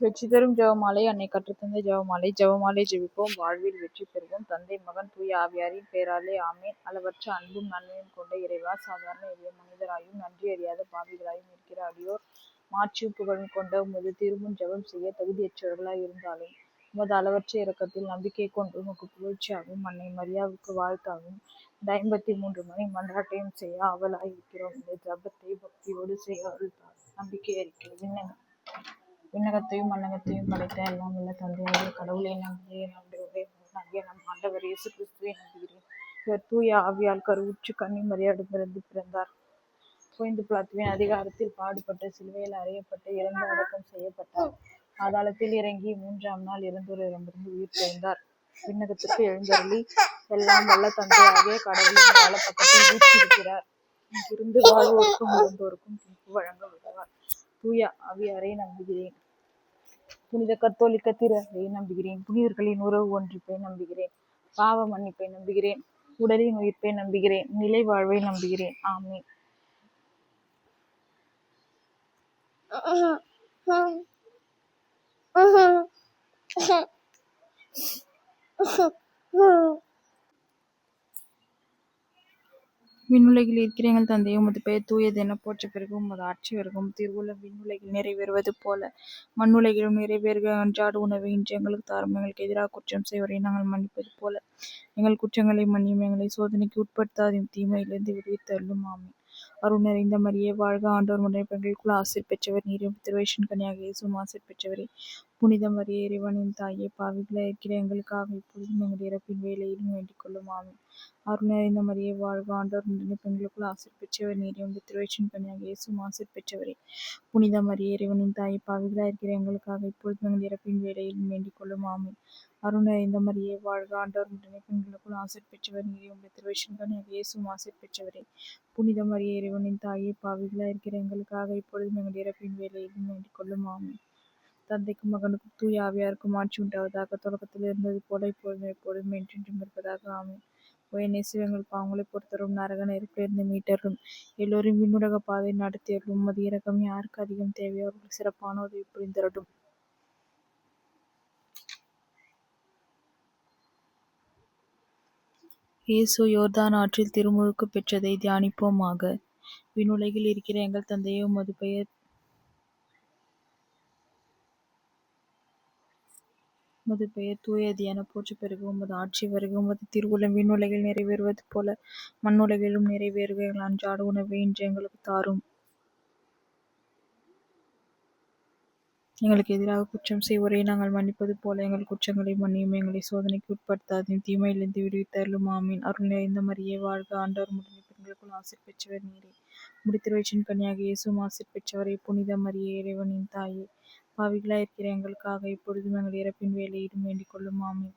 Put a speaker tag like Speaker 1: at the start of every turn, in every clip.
Speaker 1: வெற்றி தரும் ஜெபமாலை. அன்னை கற்றுத்தந்த ஜெபமாலை. ஜெபமாலை ஜெபிப்போம், வாழ்வில் வெற்றி பெறுவோம். தந்தை, மகன், தூய ஆவியாரின் பெயராலே ஆமென். அளவற்ற அன்பும் நன்மையும் கொண்ட இறைவா, சாதாரண எளிய மனிதராயும் நன்றி அறியாத பாவிகளாயும் இருக்கிற அடியோர் மாட்சியும் புகழும் கொண்ட உமது திருமுன் ஜெபம் செய்ய தகுதியற்றவர்களாய் இருந்தாலும் உமது அளவற்ற இரக்கத்தில் நம்பிக்கை கொண்டு உமக்கு புகழ்ச்சியாகவும் அன்னை மரியாவுக்கு வாழ்த்தாகவும் இந்த 53 மணி மன்றாட்டையும் செய்ய ஆவலாய் இருக்கிறோம். இந்த ஜபத்தை பக்தியோடு செய்ய அருள்தார். நம்பிக்கை அறிக்கை. விண்ணகத்தையும் மண்ணகத்தையும் படைத்த எல்லாம் உள்ள தந்தையாகிய கடவுளை நம்புகிறேன். நம்முடைய நம் ஆண்டவர் இயேசு கிறிஸ்துவை நம்புகிறேன். இவர் தூய ஆவியால் கருவுற்று கன்னி மரியாதையிடமிருந்து பிறந்தார். புனித பிலாத்துவின் அதிகாரத்தில் பாடுபட்டு சிலுவையில் அறையப்பட்டு இறந்து அடக்கம் செய்யப்பட்டார். பாதாளத்தில் இறங்கி 3ஆம் நாள் இறந்தோரிடமிருந்து உயிர் தெழுந்தார். விண்ணகத்துக்கு எழுந்தருளி எல்லாம் வல்ல தந்தையாகிய கடவுளின் வலப்பக்கத்தில் வீற்றிருக்கிறார். இங்கிருந்து வாழ்வோருக்கும் இறந்தோருக்கும் தீர்ப்பு வழங்க வருவார். தூய ஆவியாரை நம்புகிறேன். புனித கத்தோலிக்க திரு நம்புகிறேன். புனிதர்களின் உறவு ஒன்றிப்பை நம்புகிறேன். பாவ மன்னிப்பை நம்புகிறேன். உடலின் உயிர்ப்பை நம்புகிறேன். நிலை வாழ்வை நம்புகிறேன். ஆமென். விண்ணுலகில் இருக்கிற எங்கள் தந்தையை, உமது பெயர் தூயது என போற்ற பிறகு உமது ஆட்சி வருகும். திருவுளம் விண்ணுலகில் நிறைவேறுவது போல மண்ணுலகிலும் நிறைவேறுக. அன்றாட உணவை இன்று எங்களுக்கு தாரும். எங்களுக்கு எதிராக குற்றம் செய்வரை நாங்கள் மன்னிப்பது போல எங்கள் குற்றங்களை மன்னியும். எங்களை சோதனைக்கு உட்படுத்தாதையும் தீமையிலிருந்து விடுவித்தருளும். ஆமென். அருள் நிறைந்த மரியே வாழ்க, ஆண்டவர் உடனே பெண்களுக்குள் ஆசீர் பெற்றவர் நீரே. திருவயிற்றின் கனியாக இயேசுவும் ஆசீர் பெற்றவரே. புனித மரியே, இறைவனின் தாயே, பாவிகளாய் இருக்கிற எங்களுக்காக இப்பொழுதும் எங்கள் இறப்பின் வேளையிலும் வேண்டிக் கொள்ளும். ஆமென். அருள் நிறைந்த மரியே வாழ்க, ஆண்டவர் உடனே பெண்களுக்குள் ஆசீர் பெற்றவர் நீரே. திருவயிற்றின் கனியாக இயேசுவும் ஆசீர் பெற்றவரே. புனித மரியே, இறைவனின் தாயே, பாவிகளாய் இருக்கிற எங்களுக்காக இப்பொழுதும் எங்கள் இறப்பின் வேளையிலும் வேண்டிக் கொள்ளும். ஆமென். அருள் நிறைந்த மரியே வாழ்க, ஆண்டவர் உடனே பெண்களுக்குள் ஆசீர் பெற்றவர் நீரே. திருவயிற்றின் கனியாக இயேசுவும் ஆசீர் பெற்றவரே. புனித மரியே, இறைவனின் தாயே, பாவிகளாய் இருக்கிற எங்களுக்காக இப்பொழுதும் எங்கள் இறப்பின் வேளையிலும் வேண்டிக் கொள்ளும். ஆமென். தந்தைக்கும் மகனுக்கும் தூய ஆவியாருக்கும் ஆட்சி உண்டாவதாக. தொடக்கத்தில் இருந்தது போல இப்பொழுதும் எப்பொழுதும் என்றென்றும் இருப்பதாக. ஆமென். நேசு எங்கள் பாவங்களை பொறுத்தரும், நரக நெருப்பிலிருந்து மீட்டரும், எல்லோரும் விண்ணுலக பாதை நடத்தியருளும். உமது இரக்கம் யாருக்கு அதிகம் தேவையோ அவர்களுக்கு சிறப்பான உதவி புரிந்தருளும். இயேசு யோர்தான் ஆற்றில் திருமுழுக்கு பெற்றதை தியானிப்போமாக. விண்ணுலகில் இருக்கிற எங்கள் தந்தையே, உமது பெயர் தூயது என போற்ற பெருக. உமது ஆட்சி வருக. உமது திருவுளம் விண்ணுலகில் நிறைவேறுவது போல மண்ணுலகிலும் நிறைவேறுக. எங்கள் அன்றாட உணவை இன்று எங்களுக்கு தாரும். எங்களுக்கு எதிராக குற்றம் செய்வோரை நாங்கள் மன்னிப்பது போல எங்கள் குற்றங்களை மன்னியும். எங்களை சோதனைக்கு உட்படுத்தாதையும் தீமையிலிருந்து விடுவித்தருளும். ஆமென். அருள் நிறைந்த மரியே வாழ்க, ஆண்டவர் உடனே பெண்களுக்குள் ஆசீர் பெற்றவர் நீரே. திருவயிற்றின் கனியாக இயேசுவும் ஆசீர் பெற்றவரே. புனித மரியே, இறைவனின் தாயே, பாவிகளாய் இருக்கிற எங்களுக்காக இப்பொழுதும் எங்கள் இறப்பின் வேளையிலும் வேண்டிக் கொள்ளும். ஆமென்.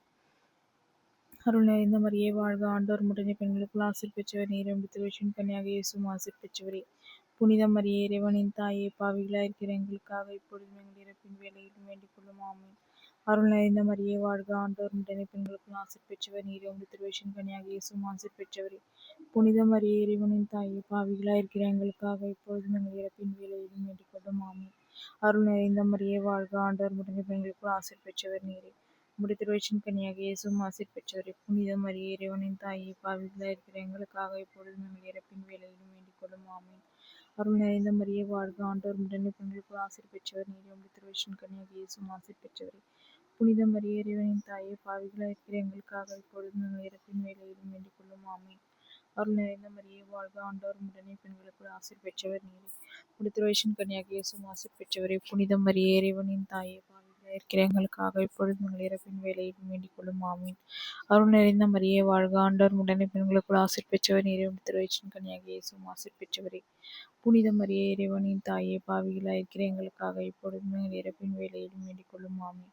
Speaker 1: அருள் நிறைந்த மரியே வாழ்க, ஆண்டவர் உடனே பெண்களுக்குள் ஆசீர் பெற்றவர் நீரே. திருவயிற்றின் கனியாக இயேசுவும் ஆசீர் பெற்றவரே. புனித மரியே, இறைவனின் தாயே, பாவிகளாய் இருக்கிற எங்களுக்காக இப்பொழுதும் எங்கள் இறப்பின் வேளையிலும் வேண்டிக் கொள்ளும். ஆமென். அருள் நிறைந்த மரியே வாழ்க, ஆண்டவர் உடனே பெண்களுக்குள் ஆசீர் பெற்றவர் நீரே. திருவயிற்றின் கனியாக இயேசுவும் ஆசீர் பெற்றவரே. புனித மரியே, இறைவனின் தாயே, பாவிகளாய் இருக்கிற எங்களுக்காக இப்பொழுதும் எங்கள் இறப்பின் வேளையிலும் வேண்டிக் கொள்ளும். ஆமென். அருள் நிறைந்த மரியே வாழ்க, ஆண்டவர் உடனே பெண்களுக்குள் ஆசீர் பெற்றவர் நீரே. திருவயிற்றின் கனியாக இயேசுவும் ஆசீர் பெற்றவரே. புனித மரியே, இறைவனின் தாயே, பாவிகளாய் இருக்கிற எங்களுக்காக இப்பொழுதும் எங்கள் இறப்பின் வேளையிலும் வேண்டிக் கொள்ளும். ஆமென். அருள் நிறைந்த மரியே வாழ்க, ஆண்டவர் உடனே பெண்களுக்குள் ஆசீர் பெற்றவர் நீரே. திருவயிற்றின் கனியாக இயேசுவும் ஆசீர் பெற்றவரே. புனித மரியே, இறைவனின் தாயே, பாவிகளாய் இருக்கிற எங்களுக்காக இப்பொழுதும் எங்கள் இறப்பின் வேளையிலும் வேண்டிக் கொள்ளும். ஆமென். அருள் நிறைந்த மரியே வாழ்க, ஆண்டவர் உடனே பெண்களுக்குள் ஆசீர் பெற்றவர் நீரே. திருவயிற்றின் கனியாக இயேசுவும் ஆசீர் பெற்றவரே. புனித மரியே, இறைவனின் தாயே, பாவிகளாய் இருக்கிற எங்களுக்காக இப்பொழுதும் எங்கள் இறப்பின் வேளையிலும் வேண்டிக் கொள்ளும். ஆமென். அருள் நிறைந்த மரியே வாழ்க, ஆண்டவர் உடனே பெண்களுக்குள் ஆசீர் பெற்றவர் நீரே. திருவயிற்றின் கனியாக இயேசுவும் ஆசீர் பெற்றவரே. புனித மரியே, இறைவனின் தாயே, பாவிகளாய் இருக்கிற எங்களுக்காக இப்பொழுதும் எங்கள் இறப்பின் வேளையிலும் வேண்டிக் கொள்ளும். ஆமென்.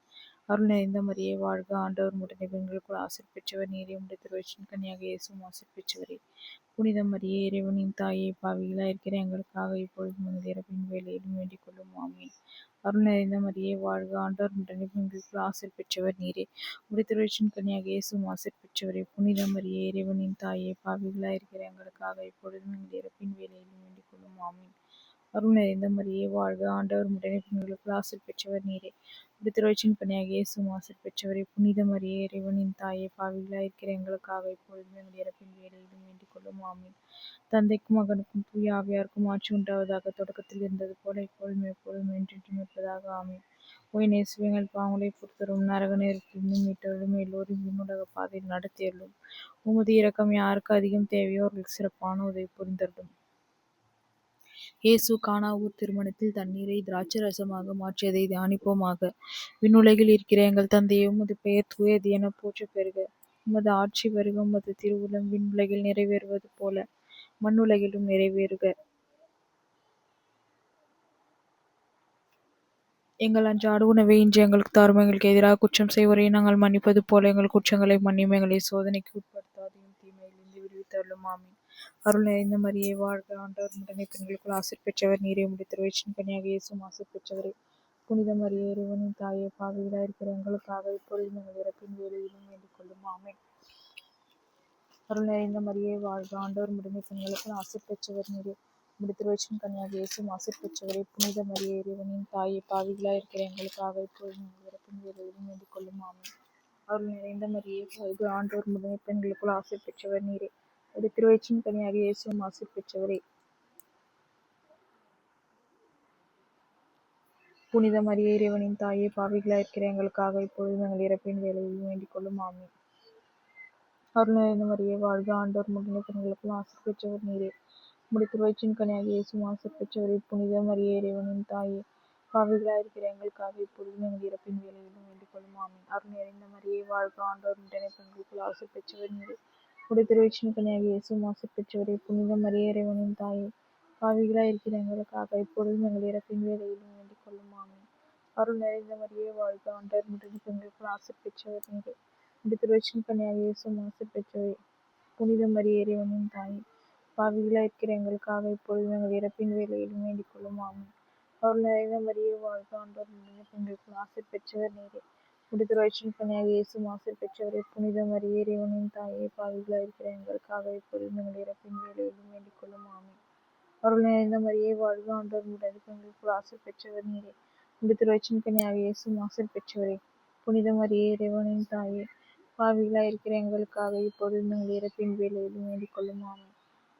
Speaker 1: அருள் நிறைந்த மரியே வாழ்க, ஆண்டவர் உடனே பெண்களுக்குள் ஆசீர் பெற்றவர் நீரே. திருவயிற்றின் கனியாக இயேசுவும் ஆசீர் பெற்றவரே. புனித மரியே, இறைவனின் தாயே, பாவிகளாய் இருக்கிற எங்களுக்காக இப்பொழுதும் எங்கள் இறப்பின் வேளையிலும் வேண்டிக் கொள்ளும். ஆமென். அருள் நிறைந்த மரியே வாழ்க, ஆண்டவர் உடனே பெண்களுக்குள் ஆசீர் பெற்றவர் நீரே. திருவயிற்றின் கனியாக இயேசுவும் ஆசீர் பெற்றவரே. புனித மரியே, இறைவனின் தாயே, பாவிகளாய் இருக்கிற எங்களுக்காக இப்பொழுதும் எங்கள் இறப்பின் வேளையிலும் வேண்டிக் கொள்ளும். ஆமென். அருள் நிறைந்த மரியே வாழ்க, ஆண்டவர் உடனே பெண்களுக்குள் ஆசீர் பெற்றவர் நீரே. உம்முடைய திருவயிற்றின் கனியாகிய இயேசுவும் ஆசீர் பெற்றவரே. புனித மரியே, இறைவனின் தாயே, பாவிகளாய் இருக்கிற எங்களுக்காக இப்பொழுதும் எங்கள் இறப்பின் வேளையிலும் வேண்டிக் கொள்ளும். ஆமென். தந்தைக்கும் மகனுக்கும் தூய ஆவியாருக்கும் ஆட்சி உண்டாவதாக, தொடக்கத்தில் இருந்தது போல இப்பொழுதும் எப்பொழுதும் என்றென்றும் இருப்பதாக. ஆமென். ஓ என் இயேசுவே, எங்கள் பாவங்களை பொறுத்தருளும், நரக நெருப்பிலிருந்து மீட்டருளும், எல்லோரும் விண்ணுலக பாதையில் நடத்தியருளும். உமது இரக்கம் யாருக்கு அதிகம் தேவையோ அவர்களுக்கு சிறப்பான உதவி புரிந்தருளும். இயேசு கானா ஊர் திருமணத்தில் தண்ணீரை திராட்சை ரசமாக மாற்றியதை தியானிப்போமாக. விண்ணுலகில் இருக்கிற எங்கள் தந்தையே, உமது பெயர் தூயது என போற்றப் பெறுக. உமது ஆட்சி வருக. உமது திருவுளம் விண்ணுலகில் நிறைவேறுவது போல மண்ணுலகிலும் நிறைவேறுக. எங்கள் அன்றாட உணவை இன்று எங்களுக்கு தாரும். எங்களுக்கு எதிராக குற்றம் செய்வோரை நாங்கள் மன்னிப்பது போல எங்கள் குற்றங்களை மன்னியும். எங்களை சோதனைக்கு உட்படுத்தாதையும் தீமையிலிருந்து விடுவித்தருளும். ஆமென். அருள் நிறைந்த மரியே வாழ்க, ஆண்டவர் உடனே பெண்களுக்குள் ஆசீர் பெற்றவர் நீரே. உம்முடைய திருவயிற்றின் கனியாகிய இயேசுவும் ஆசீர் பெற்றவரே. புனித மரியே, இறைவனின் தாயே, பாவிகளாய் இருக்கிற எங்களுக்காக இப்பொழுதும் எங்கள் இறப்பின் வேளையிலும் வேண்டிக் கொள்ளும். ஆமென். அருள் நிறைந்த மரியே வாழ்க, ஆண்டவர் உடனே பெண்களுக்குள் ஆசீர் பெற்றவர் நீரே. உம்முடைய திருவயிற்றின் கனியாகிய இயேசுவும் ஆசீர் பெற்றவரே. புனித மரியே, இறைவனின் தாயே, பாவிகளாய் இருக்கிற எங்களுக்காக இப்பொழுதும் எங்கள் இறப்பின் வேளையிலும் வேண்டிக் கொள்ளும். ஆமென். அருள் நிறைந்த மரியே வாழ்க, ஆண்டவர் உடனே பெண்களுக்குள் ஆசீர் பெற்றவர் நீரே. உம்முடைய திருவயிற்றின் கனியாகிய இயேசுவும் ஆசீர் பெற்றவரே. புனித மரியே, இறைவனின் தாயே, பாவிகளாய் இருக்கிற எங்களுக்காக இப்பொழுதும் எங்கள் இறப்பின் வேளையிலும் வேண்டிக் கொள்ளும். ஆமென். அருள் நிறைந்த மரியே வாழ்க, ஆண்டவர் உடனே பெண்களுக்குள் ஆசீர் பெற்றவர் நீரே. உம்முடைய திருவயிற்றின் கனியாகிய இயேசுவும் ஆசீர் பெற்றவரே. புனித மரியே, இறைவனின் தாயே, பாவிகளாய் இருக்கிற எங்களுக்காக இப்பொழுதும் எங்கள் இறப்பின் வேளையிலும் வேண்டிக் கொள்ளும். ஆமென். அருள் நிறைந்த மரியே வாழ்க, ஆண்டவர் உடனே பெண்களுக்குள் ஆசீர் பெற்றவர் நீரே. உம்முடைய திருவயிற்றின் கனியாகிய இயேசுவும் ஆசீர் பெற்றவரே. புனித மரியே, இறைவனின் தாயே, பாவிகளாய் இருக்கிற எங்களுக்காக இப்பொழுதும் எங்கள் இறப்பின் வேளையிலும் வேண்டிக் கொள்ளும். ஆமென். அருள் நிறைந்த மரியே வாழ்க, ஆண்டவர் உடனே பெண்களுக்குள் ஆசீர் பெற்றவர் நீரே. உம்முடைய திருவயிற்றின் கனியாகிய இயேசுவும் ஆசீர் பெற்றவரே. புனித மரியே, இறைவனின் தாயே, பாவிகளாய் இருக்கிற எங்களுக்காக இப்பொழுதும் எங்கள் இறப்பின் வேளையிலும் வேண்டிக் கொள்ளும். ஆமென். அருள் நிறைந்த மரியே வாழ்க, ஆண்டவர் உடனே பெண்களுக்குள் ஆசீர் பெற்றவர் நீரே. உம்முடைய திருவயிற்றின் கனியாகிய இயேசுவும் ஆசீர் பெற்றவரே. புனித மரியே, இறைவனின் தாயே, பாவிகளாய் இருக்கிற எங்களுக்காக இப்பொழுதும் எங்கள் இறப்பின் வேளையிலும் வேண்டிக் கொள்ளும். ஆமென். அருள் நிறைந்த மரியே வாழ்க, ஆண்டவர் உடனே பெண்களுக்குள் ஆசீர் பெற்றவர் நீரே. உம்முடைய திருவயிற்றின் கனியாகிய இயேசுவும் ஆசீர் பெற்றவரே. புனித மரியே, இறைவனின் தாயே, பாவிகளாய் இருக்கிற எங்களுக்காக இப்பொழுதும் எங்கள் இறப்பின் வேளையிலும் வேண்டிக் கொள்ளும். ஆமென்.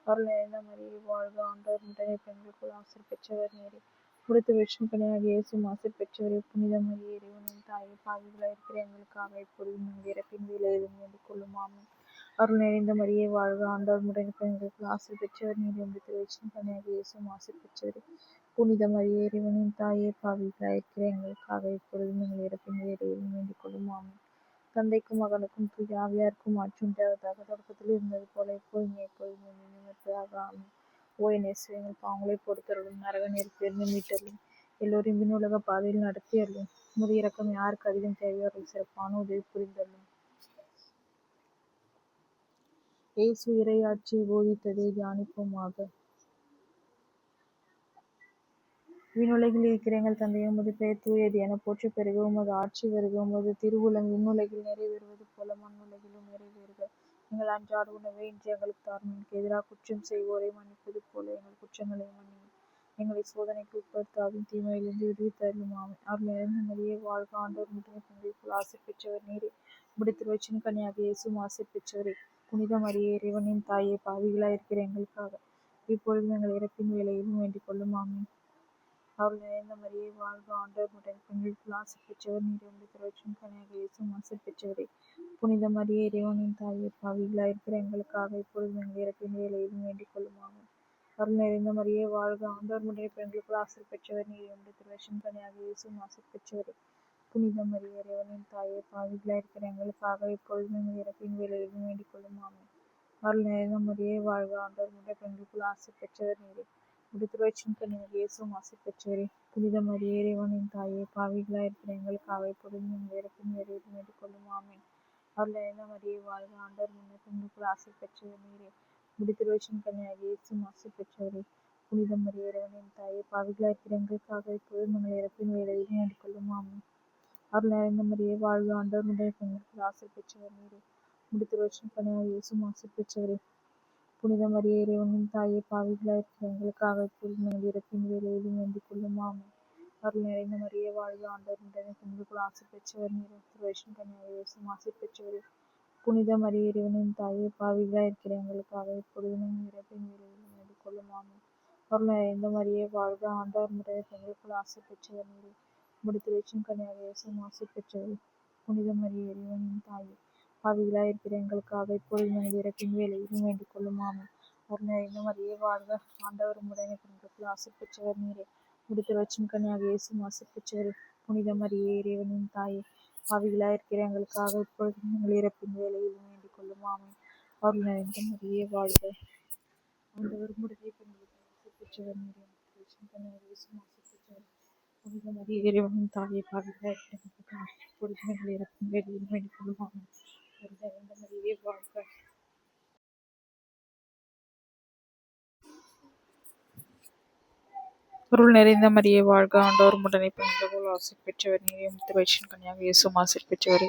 Speaker 1: அருள் நிறைந்த மரியே வாழ்க, ஆண்டவர் உடனே பெண்களுக்குள் ஆசீர் பெற்றவர் நீரே. உம்முடைய திருவயிற்றின் கனியாகிய இயேசுவும் ஆசீர் பெற்றவரே. புனித மரியே, இறைவனின் தாயே, பாவிகளாய் இருக்கிற எங்களுக்காக இப்பொழுதும் எங்கள் இறப்பின் வேளையிலும் வேண்டிக் கொள்ளும். ஆமென். அருள் நிறைந்த மரியே வாழ்க, ஆண்டவர் உடனே பெண்களுக்குள் ஆசீர் பெற்றவர் நீரே. உம்முடைய திருவயிற்றின் கனியாகிய இயேசுவும் ஆசீர் பெற்றவரே. புனித மரியே, இறைவனின் தாயே, பாவிகளாய் இருக்கிற எங்களுக்காக இப்பொழுதும் எங்கள் இறப்பின் வேளையிலும் வேண்டிக் கொள்ளும். ஆமென். தந்தைக்கும் மகனுக்கும் தூய ஆவியாருக்கும் ஆட்சி உண்டாவதாக, தொடக்கத்தில் இருந்தது போல எப்பொழுதும் எப்பொழுதும் என்றென்றும் இருப்பதாக. ஆமென். ஓ என் இயேசுவே, எங்கள் பாவங்களை பொறுத்தருளும், நரக நெருப்பிலிருந்து மீட்டருளும், எல்லோரையும் விண்ணுலக பாதையில் நடத்தியருளும். உமது இரக்கம் யாருக்கு அதிகம் தேவையோ அவர்கள் சிறப்பான உதவி புரிந்தருளும். இயேசு இறையாட்சியை போதித்ததை தியானிப்போமாக. விண்ணுலகில் இருக்கிற எங்கள் தந்தையே, உமது பெயர் தூயது என போற்றப் பெறுக. உமது ஆட்சி வருக. உமது திருவுளம் விண்ணுலகில் நிறைவேறுவது போல மண்ணுலகிலும் நிறைவேறுக. எங்கள் அன்றாட உணவை இன்று எங்களுக்கு தாரும். எங்களுக்கு எதிராக குற்றம் செய்வோரை மன்னிப்பது போல எங்கள் குற்றங்களை மன்னியும். எங்களை சோதனைக்கு உட்படுத்தாதும் தீமையிலிருந்து விடுவித்தருளும். ஆமென். அருள் நிறைந்த மரியே வாழ்க, ஆண்டவர் உடனே பெண்களுக்குள் ஆசீர் பெற்றவர் நீரே. உம்முடைய திருவயிற்றின் கனியாகிய இயேசுவும் ஆசீர் பெற்றவரே. புனித மரியே, இறைவனின் தாயே, பாவிகளாய் இருக்கிற எங்களுக்காக இப்பொழுதும் எங்கள் இறப்பின் வேளையிலும் வேண்டிக் கொள்ளும். ஆமென். அருள் நிறைந்த மரியே வாழ்க, ஆண்டவர் உடனே பெண்களுக்குள் ஆசீர் பெற்றவர் நீரே. உம்முடைய திருவயிற்றின் கனியாகிய இயேசுவும் ஆசீர் பெற்றவரே. புனித மரியே, இறைவனின் தாயே, பாவிகளாய் இருக்கிற எங்களுக்காக இப்பொழுதும் எங்கள் இறப்பின் வேளையிலும் வேண்டிக் கொள்ளும். ஆமென். அருள் நிறைந்த மரியே வாழ்க, ஆண்டவர் உடனே பெண்களுக்குள் ஆசீர் பெற்றவர் நீரே. உம்முடைய திருவயிற்றின் கனியாகிய இயேசுவும் ஆசீர் பெற்றவரே. புனித மரியே, இறைவனின் தாயே, பாவிகளாய் இருக்கிற எங்களுக்காக இப்பொழுதும் எங்கள் இறப்பின் வேளையிலும் வேண்டிக் கொள்ளும். ஆமென். அருள் நிறைந்த மரியே வாழ்க, ஆண்டவர் உடனே பெண்களுக்குள் ஆசீர் பெற்றவர் நீரே. உம்முடைய திருவயிற்றின் கனியாகிய இயேசுவும் ஆசீர் பெற்றவரே. புனித மரியே, இறைவனின் தாயே, பாவிகளாய் இருக்கிற எங்களுக்காக இப்பொழுதும் எங்கள் இறப்பின் வேளையிலும் வேண்டிக் கொள்ளும். ஆமென். அருள் நிறைந்த மரியே வாழ்க, ஆண்டவர் உடனே பெண்களுக்குள் ஆசீர் பெற்றவர் நீரே. உம்முடைய திருவயிற்றின் கனியாகிய இயேசுவும் ஆசீர் பெற்றவரே. புனித மரியே, இறைவனின் தாயே, பாவிகளாய் இருக்கிற எங்களுக்காக இப்பொழுதும் எங்கள் இறப்பின் வேளையிலும் வேண்டிக் கொள்ளும். ஆமென். அருள் நிறைந்த மரியே வாழ்க, ஆண்டவர் உடனே பெண்களுக்குள் ஆசீர் பெற்றவர் நீரே. உம்முடைய திருவயிற்றின் கனியாகிய இயேசுவும் ஆசீர் பெற்றவரே. புனித மரியே இறைவனின் தாயே, பாவிகளாய் இருக்கிற எங்களுக்காக இப்பொழுதும் எங்கள் இறப்பின் வேளையிலும் வேண்டிக் கொள்ளும். ஆமென். அருள் நிறைந்த மரியே வாழ்க, ஆண்டவர் உடனே பெண்களுக்குள் ஆசி பெற்றவர் நீரே. திருவயிற்றின் கனியாகிய இயேசுவும் ஆசி பெற்றவரே. புனித மரியே இறைவனின் தாயே, பாவிகளாய் இருக்கிற எங்களுக்காக இப்பொழுதும் எங்கள் இறப்பின் வேளையிலும் வேண்டிக் கொள்ளும். ஆமென். அருள் நிறைந்த மரியே வாழ்க, ஆண்டவர் உடனே பெண்களுக்குள் ஆசி பெற்றவர் நீரே. உம்முடைய திருவயிற்றின் கனியாகிய இயேசுவும் ஆசி பெற்றவரே. புனித மரியே இறைவனின் தாயே, பாவிகளாய் இருக்கிற எங்களுக்காக இப்பொழுதும் எங்கள் இறப்பின் வேளையிலும் வேண்டிக் கொள்ளும். ஆமென். அருள் நிறைந்த மரியே வாழ்க, ஆண்டவர் உம்முடைய பெண்களுக்குள் ஆசி பெற்றவர் நீரே. உம்முடைய திருவயிற்றின் கனியாகிய இயேசுவும் ஆசி பெற்றவரே. புனித மரியே இறைவனின் தாயே, பாவிகளாய் இருக்கிற எங்களுக்காக இப்பொழுதும் எங்கள் இறப்பின் வேளையிலும் வேண்டிக் கொள்ளும். ஆமென். அருள் நிறைந்த மரியே வாழ்க, ஆண்டவர் உம்முடைய பெண்களுக்குள் ஆசி பெற்றவர் நீரே. திருவயிற்றின் கனியாகிய இயேசுவும் ஆசி பெற்றவரே. புனித மரியே இறைவனின் தாயே, பாவிகளாய் இருக்கிற எங்களுக்காக இப்பொழுதும் எங்கள் இறப்பின் வேளையிலும் வேண்டிக் கொள்ளும். ஆமென். அருள் நிறைந்த மரியே வாழ்க, அருள் நிறைந்த மரியே வாழ்க, ஆண்டவர் உடனே பெண்களுக்குள் ஆசி பெற்றவர் நீரே. திருவயிற்றின் கனியாகிய இயேசுவும் ஆசி பெற்றவரே.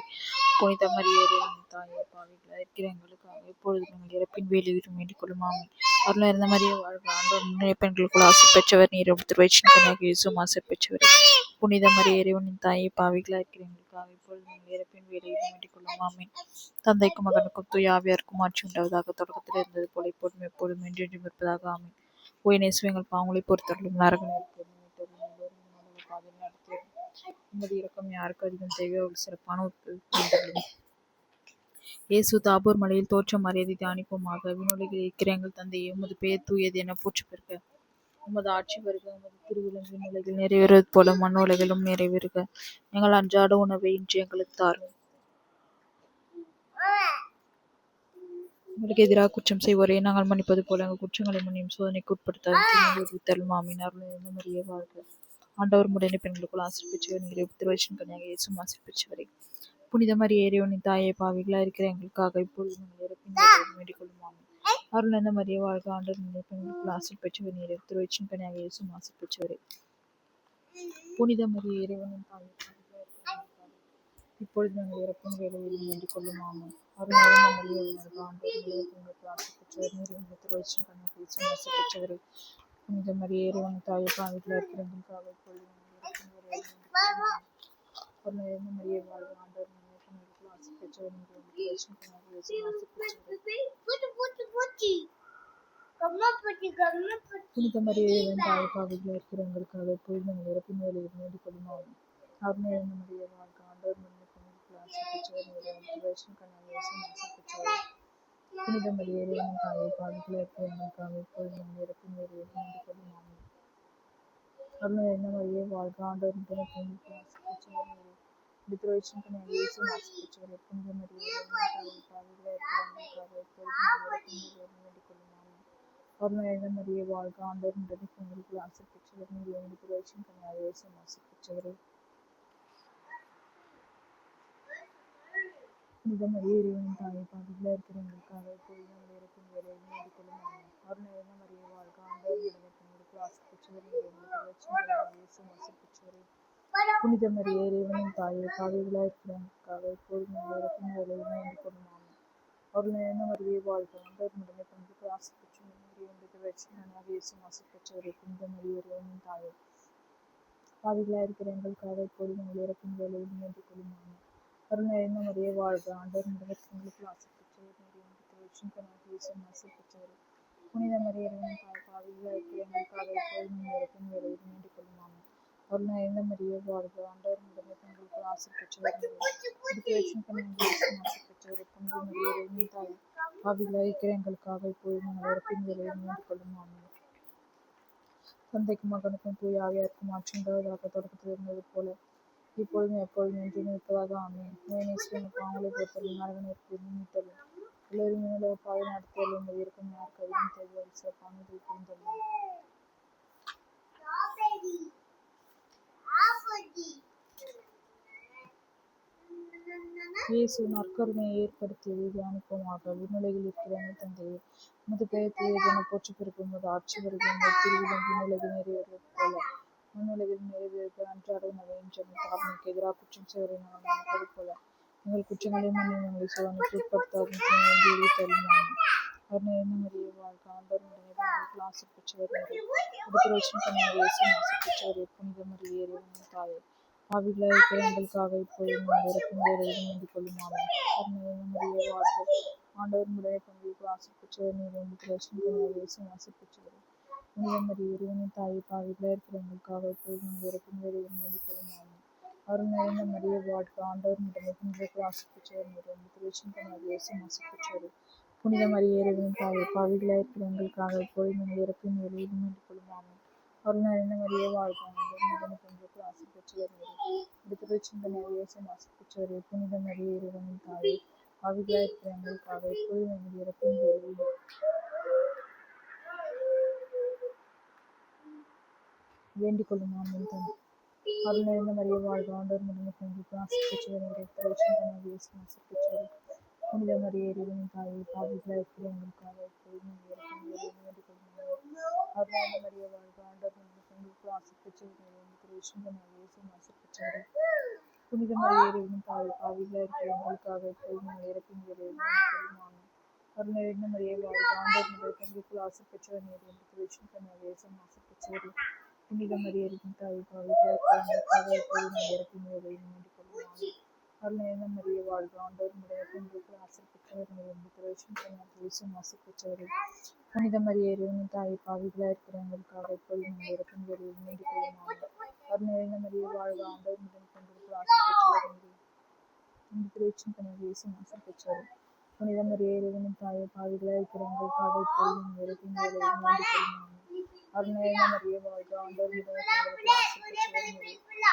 Speaker 1: புனித மரியே இறைவனின் தாயே, பாவிகளாய் இருக்கிற எங்களுக்காக இப்பொழுதும் எங்கள் இறப்பின் வேளையிலும் வேண்டிக் கொள்ளும். ஆமென். அருள் நிறைந்த மரியே வாழ்க, ஆண்டவர் உடனே பெண்களுக்குள் ஆசி பெற்றவர் நீரே. திருவயிற்றின் கனியாகிய இயேசுவும் ஆசி பெற்றவரே. புனித மரியே இறைவனின் தாயே, பாவிகளாய் இருக்கிற எங்களுக்காக இப்பொழுதும் எங்கள் இறப்பின் வேளையிலும் வேண்டிக் கொள்ளும். ஆமென். தந்தைக்கும் மகனுக்கும் தூய ஆவியாருக்கும் ஆட்சி உண்டாவதாக. தொடக்கத்தில் இருந்தது போல இப்பொழுதும் எப்பொழுதும் என்றென்றும் இருப்பதாக. ஆமென். ஓய்நேசு எங்கள் பாவங்களை பொறுத்தருளும், நரக நெருப்பொருளும் பாதையில் நடத்தியது. உமது இரக்கம் யாருக்கு அதிகம் தேவையோ அவர்கள் சிறப்பான புரிந்துள்ளது. இயேசு தாபோர் மலையில் தோற்றம் மாறியதை தியானிப்போமாக. விண்ணுலகில் இருக்கிற எங்கள் தந்தையே, உமது பெயர் தூயது என போற்றி பெறுக. உமது ஆட்சி வருக. உமது திருவிழம் விண்ணுலகில் நிறைவேறுவது போல மண் உலகிலும் நிறைவேறுக. எங்கள் அன்றாட உணவை இன்று எங்களுக்கு தாரும். உங்களுக்கு எதிராக குற்றம் செய்வோரை நாங்கள் மன்னிப்பது போல எங்கள் குற்றங்களை மன்னியும், சோதனைக்கு உட்படுத்தாது தரும். ஆமீன். அருள் நிறைந்த மரியே வாழ்க, ஆண்டவர் உடனே பெண்களுக்குள் ஆசி பெற்றவர் நீரே. திருவயிற்றின் கனியாகிய இயேசுவும் ஆசி பெற்றவரே. புனித மரியே இறைவனின் தாயே, பாவிகளாய் இருக்கிற எங்களுக்காக இப்பொழுதும் எங்கள் இறப்பின் வேளையிலும் வேண்டிக் கொள்ளும். ஆமென். அருள் நிறைந்த மரியே வாழ்க, ஆண்டவர் உடனே பெண்களுக்குள் ஆசி பெற்றவர் நீரே. திருவயிற்றின் கனியாகிய இயேசுவும் ஆசி பெற்றவரே. புனித மரியே இறைவனின் தாயே, இப்பொழுது நாங்கள் இறப்பின் வேளையிலும் வேண்டிக் கொள்ளும். ஆமென். அருள் நிறைந்த மரியே வாழ்க, ஆண்டவர் பெண்களுக்கு ஆசி பெற்றவர் நீரே. திருவயிற்றின் கனியாகிய இயேசுவும் ஆசி பெற்றவரே. புனித மரியே இறைவனின் தாயே, பாவிகளாய் இருக்கிற எங்களுக்காக இப்பொழுதும் எங்கள் இறப்பின் வேளையிலும் வேண்டிக் கொள்ளும். ஆமென். அருள் நிறைந்த மரியே வாழ்க, ஆண்டவர் பெண்களுக்கு ஆசி பெற்றவர் நீரே. திருவயிற்றின் கனியாகிய இயேசுவும் ஆசி பெற்றவரே. புனித மரியே இறைவனின் தாயே, பாவிகளாய் இருக்கிற எங்களுக்காக இப்பொழுதும் எங்கள் இறப்பின் வேளையிலும் வேண்டிக் கொள்ளும். ஆமென். அருள் நிறைந்த மரியே வாழ்க, ஆண்டவர் பெண்களுக்கு ஆசி பெற்றவர் நீரே. திருவயிற்றின் கனியாகிய இயேசுவும் ஆசி பெற்றவரே. புனித மரியே இறைவனின் தாயே, பாவிகளாய் இருக்கிற எங்களுக்காக இப்பொழுதும் எங்கள் இறப்பின் வேளையிலும் வேண்டிக் கொள்ளும். ஆமென். அருள் நிறைந்த மரியே வாழ்க, ஆண்டவர் பெண்களுக்கு ஆசி பெற்றவர் நீரே. திருவயிற்றின் கனியாகிய இயேசுவும் ஆசி பெற்றவரே. புனித மரியே இறைவனின் தாயே, பாவிகளாய் இருக்கிற எங்களுக்காக இப்பொழுதும் எங்கள் இறப்பின் வேளையிலும் வேண்டிக் கொள்ளும். ஆமென். அருள் நிறைந்த மரியே வாழ்க, ஆண்டவர் பெண்களுக்கு ஆசி பெற்றவர் நீரே. திருவயிற்றின் கனியாகிய இயேசுவும் ஆசி பெற்றவரே. புனித மரியே இறைவனின் தாயே, பாவிகளாய் இருக்கிற எங்களுக்காக இப்பொழுதும் எங்கள் இறப்பின் வேளையிலும் வேண்டிக் கொள்ளும். ஆமென். அருள் நிறைந்த மரியே வாழ்க, ஆண்டவர் பெண்களுக்கு ஆசி பெற்றவர் நீரே. திருவயிற்றின் கனியாகிய இயேசுவும் ஆசி பெற்றவரே. புனித மரியே இறைவனின் தாயே, பாவிகளாய் இருக்கிற எங்களுக்காக இப்பொழுதும் எங்கள் இறப்பின் வேளையிலும் வேண்டிக் கொள்ளும். ஆமென். அருள் நிறைந்த மரியே வாழ்க, ஆண்டவர் பெண்களுக்கு ஆசி பெற்றவர் நீரே. திருவயிற்றின் கனியாகிய இயேசுவும் ஆசி பெற்றவரே. புனித மரியே இறைவனின் தாயே, பாவிகளாய் இருக்கிற எங்களுக்காக இப்பொழுதும் எங்கள் இறப்பின் வேளையிலும் வேண்டிக் கொள்ளும். ஆமென். அருள் நிறைந்த மரியே வாழ்க, ஆண்டவர் பெண்களுக்கு ஆசி பெற்றவர் நீரே. திருவயிற்றின் கனியாகிய இயேசுவும் ஆசி பெற்றவரே. புனித மரியே இறைவனின் தாயே, பாவிகளாய் இருக்கிற எங்களுக்காக இப்பொழுதும் எங்கள் இறப்பின் வேளையிலும் வேண்டிக் கொள்ளும். ஆமென். அருள் நிறைந்த மரியே வாழ்க, ஆண்டவர் பெண்களுக்கு ஆசி பெற்றவர் நீரே. திருவயிற்றின் கனியாகிய இயேசுவும் ஆசி பெற்றவரே. புனித மரியே இறைவனின் தாயே, பாவிகளாய் இருக்கிற எங்களுக்காக இப்பொழுதும் எங்கள் இறப்பின் வேளையிலும் வேண்டிக் கொள்ளும். ஆமென். தந்தைக்கும் மகனுக்கும் தூய ஆவியாருக்கும் ஆட்சி உண்டாவதாக. தொடக்கத்தில் இருந்தது போல இப்பொழுதும் எப்பொழுதும் என்றும் இருப்பதாக. ஆமென். ஓய்நேசு எங்கள் பாவங்களை பொறுத்தருளும், நரக நெருப்பில் மீட்டருளும். எல்லோரும் விண்ணுலக பாதை நடத்தியருளும். உமது இரக்கம் யாருக்கு அதிகம் தேவையோ அவர்கள் சிறப்பானதை புரிந்துள்ளது. இயேசு நற்கருணையை ஏற்படுத்தியதை தியானிப்போமாக. விண்ணுலகில் இருக்கிற எங்கள் தந்தையே, உமது பெயர் தூயது என போற்றி பெறுக. உமது ஆட்சி வருக. உமது திருவிழம் விண்ணுலகில் நிறைவேறுவது போல மண்ணுலகில் நிறைவேறுக. அன்றாட உணவை இன்று எங்களுக்கு தாரும். எங்களுக்கு எதிராக குற்றம் செய்வதை நாங்கள் மன்னிப்பது போல எங்கள் குற்றங்களை மன்னியும், எங்களை சோதனைக்கு உட்படுத்தாதும் தீமையிலிருந்து விடுவித்தருளும். ஆமென். அருணகிரி மரியே வாழ்க ஆண்டவர் உடனே பெண்களுக்குள் ஆசி பெற்றவர் நீரே. உடுத்துரைச்சின் கன்னியாக இயேசு ஆசி பெற்றவரே. புனித மரியே இறைவனின் தாயே, பாவிகளாய் இருக்கிற எங்களுக்காக இப்பொழுதும் எங்கள் இறப்பின் வேளையிலும் வேண்டிக் கொள்ளும். ஆமென். அருணகிரி மரியே வாழ்க ஆண்டவர் உடனே பெண்களுக்குள் ஆசி பெற்றவர் நீரே. உடுத்துரைச்சின் கன்னியாக இயேசு ஆசி பெற்றவரே. புனித மரியே இறைவனின் தாயே, பாவிகளாய் இருக்கிற எங்களுக்காக இப்பொழுதும் எங்கள் இறப்பின் வேளையிலும் வேண்டிக் கொள்ளும். ஆமென். அருள் நிறைந்த மரியே வாழ்க ஆண்டவர் உடனே பெண்களுக்குள் ஆசி பெற்றவர் நீரே. உடுத்துரைச்சின் கன்னியாக இயேசு ஆசி பெற்றவரே. புனித மரியே இறைவனின் தாயே, பாவிகளாய் இருக்கிற எங்களுக்காக இப்பொழுதும் எங்கள் இறப்பின் வேளையிலும் வேண்டிக் கொள்ளும். ஆமென். அருள் நிறைந்த மரியே வாழ்க ஆண்டவர் உடனே பெண்களுக்குள் ஆசி பெற்றவர் நீரே. உடுத்துரைச்சின் கன்னியாக இயேசு ஆசி பெற்றவரே. புனித மரியே இறைவனின் தாயே, பாவிகளாய் இருக்கிற எங்களுக்காக இப்பொழுதும் எங்கள் இறப்பின் வேளையிலும் வேண்டிக் கொள்ளும். ஆமென். அருள் நிறைந்த மரியே வாழ்க ஆண்டவர் உடனே பெண்களுக்குள் ஆசி பெற்றவர் நீரே. உடுத்துரைச்சின் கன்னியாக இயேசு ஆசி பெற்றவரே. புனித மரியே இறைவனின் தாயே, பாவிகளாய் இருக்கிற எங்களுக்காக இப்பொழுதும் எங்கள் இறப்பின் வேளையிலும் வேண்டிக் கொள்ளும். அருள் நிறைந்த மரியே வாழ்க ஆண்டவர் உடனே பெண்களுக்குள் ஆசி பெற்றவர் நீரே. உடுத்துரைச்சின் கன்னியாக இயேசு ஆசி பெற்றவரே. புனித மரியே இறைவனின் தாயே, பாவிகளாய் இருக்கிற எங்களுக்காக இப்பொழுதும் எங்கள் இறப்பின் வேளையிலும் வேண்டிக் கொள்ளும். ஆமென். அருள் நிறைந்த மரியே வாழ்க ஆண்டவர் உடனே பெண்களுக்குள் ஆசி பெற்றவர் நீரே. உடுத்துரைச்சின் கன்னியாக இயேசு ஆசி பெற்றவரே. புனித மரியே இறைவனின் தாயே, பாவிகளாய் இருக்கிற எங்களுக்காக இப்பொழுதும் எங்கள் இறப்பின் வேளையிலும் வேண்டிக் கொள்ளும். ஆமென். அருள் நிறைந்த மரியே வாழ்க ஆண்டவர் உடனே பெண்களுக்குள் ஆசி பெற்றவர் நீரே. உடுத்துரைச்சின் கன்னியாக இயேசு ஆசி பெற்றவரே. புனித மரியே இறைவனின் தாயே, பாவிகளாய் இருக்கிற எங்களுக்காக இப்பொழுதும் எங்கள் இறப்பின் வேளையிலும் வேண்டிக் கொள்ளும். ஆமென். அருள் நிறைந்த மரியே வாழ்க ஆண்டவர் உடனே பெண்களுக்குள் ஆசி பெற்றவர் நீரே. உடுத்துரைச்சின் கன்னியாக இயேசு ஆசி பெற்றவரே. புனித மரியே இறைவனின் தாயே, பாவிகளாய் இருக்கிற எங்களுக்காக இப்பொழுதும் எங்கள் இறப்பின் வேளையிலும் வேண்டிக் கொள்ளும். ஆமென். அருள் நிறைந்த மரியே வாழ்க ஆண்டவர் உடனே பெண்களுக்குள் ஆசி பெற்றவர் நீரே.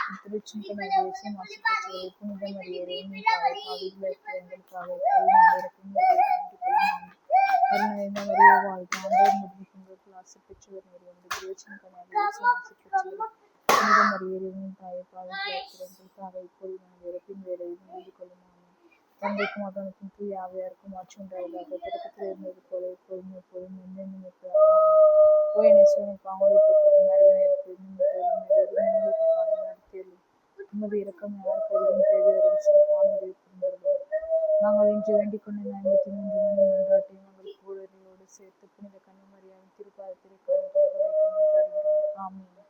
Speaker 1: உடுத்துரைச்சின் கன்னியாக இயேசு ஆசி பெற்றவரே. புனித மரியே இறைவனின் தாயே, பாவிகளாய் இருக்கிற எங்களுக்காக இப்பொழுதும் எங்கள் இறப்பின் வேளையிலும் வேண்டிக் கொள்ளும். ஆமென். அருள் நிறைந்த மரியே வாழ்க ஆண்டவர் உடனே பெண்களுக்குள் ஆசி பெற்றவர் நீரே. உடுத்துரைச்சின் கன்னியாக இயேசு ஆசி பெற்றவரே. புனித மரியே இறைவனின் தாயே, பாவிகளாய் இருக்கிற எங்களுக்காக இப்பொழுதும் எங்கள் இறப்பின் வேளையிலும் வேண்டிக் கொள்ளும். ஆமென். தந்தைக்கும் மகனுக்கும் தூய ஆவியாருக்கும் ஆட்சி உண்டாவதாக. தொடக்கத்தில் இருந்தது போல இப்பொழுதும் எப்பொழுதும் என்றென்றும் இருப்பதாக. ஓ என் இயேசுவே, பாவங்களை பொறுத்தவரை நரக நெருப்பில் உங்களுக்கு பாடம் நடத்தியது. உமது இரக்கம் யாருக்கு அதிகம் தேவை, அவர்கள் சிறப்பான உதவி புரிந்தார்கள். நாங்கள் இன்று வேண்டிக் கொண்ட 53 மணி மன்றாட்டையும் நாங்கள் புகழறியோடு சேர்த்து புனித கன்னிமரியாவின் திருப்பாதத்திலே காணிக்கையாக வைக்க மன்றாடுகிறோம். ஆமென்.